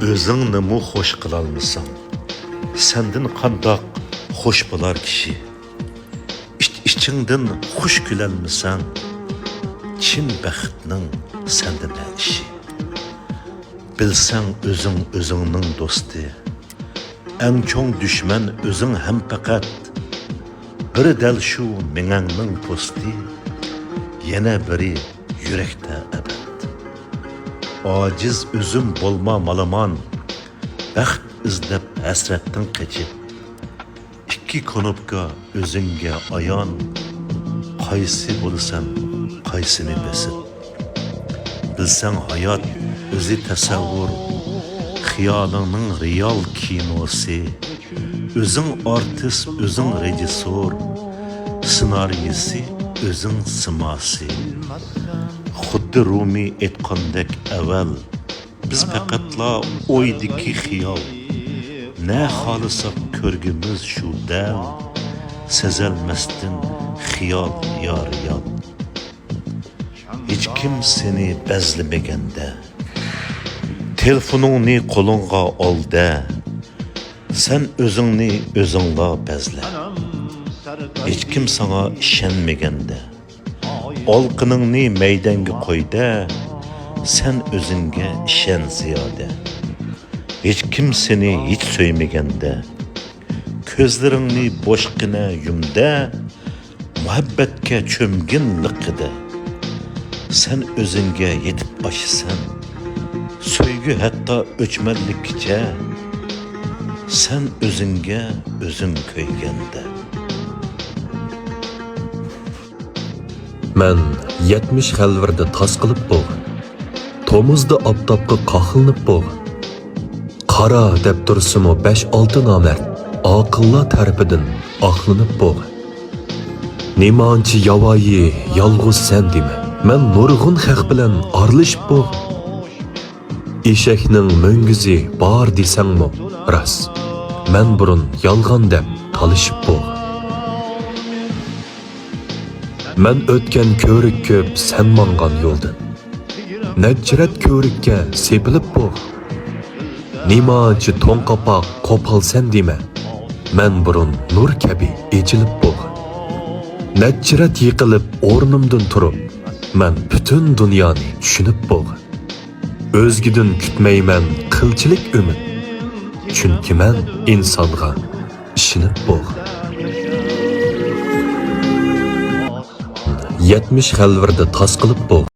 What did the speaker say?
Özüngni xoş qılalmısan? Sendin qandaq xoş bolar kişi? İçingdin xush gülalmısan? Chin baxtning senda ne işi? Bilsang özüng özüngning do'sti. Eng cho'ng dushman özüng ham faqat. Biri dal shu mengangning posti, yana biri yurakda abad. Ojiz özüm bolma malaman, baxt izlab hasratdan qochib. Ikki konopka özünge ayan, qaysi bo'lsan, qaysini besib. Bilsang hayot o'zi tasavvur, xiyolingning real kinosi. Özün artist, özün rejissor, senaryosi, özün simasi. Xuddi Rumi aytgandek avval, biz faqatla o'ydiki xiyol. Ne xolisak ko'rgimiz shu dam, sezalmasdin xiyol yo riyol. Hech kim seni bezlimaganda, telefoningni qo'lingga olda, sen özüngni özüngga bezle. Hech kim sana ishonmaganda, olqiningni maydonga qo'yda, sen özünge ishon ziyoda. Hech kim seni hiç söymegende, közlerini boşqina yumda, muhabbetke çömgin liqida. Sen özünge yetip aşısan, söygü hatta öçmellikçe, sen özünge özün köygende. Men 70 xalvirde tas qilib bo'g, tomuzda aptapqa qaqilnib bo'g. Qara deb tursimo 5-6 namert aqillar tarafidan aqlinib bo'g. Nemanchi yavoyi yolg'iz sen dema, men nurg'un xalq bilan arlashib bo'g. Eshakning mo'ngizi bor desangmi, ras. Men burun yolg'on deb talishib bo'g. Men o'tgan ko'rik ko'p sen mangan yo'ldan. Najrat ko'rikka sepilib bo'g. Nemanchi to'nqapoq qo'pilsan dema, men burun nur kabi echilib bo'g. Najrat yiqilib o'rnimdan turib, men butun dunyoni tushunib bo'g. O'zgidan kutmayman qilchilik umid, chunki men insonga ishonib bo'g. 70 xalvirda tas qilib bo'g.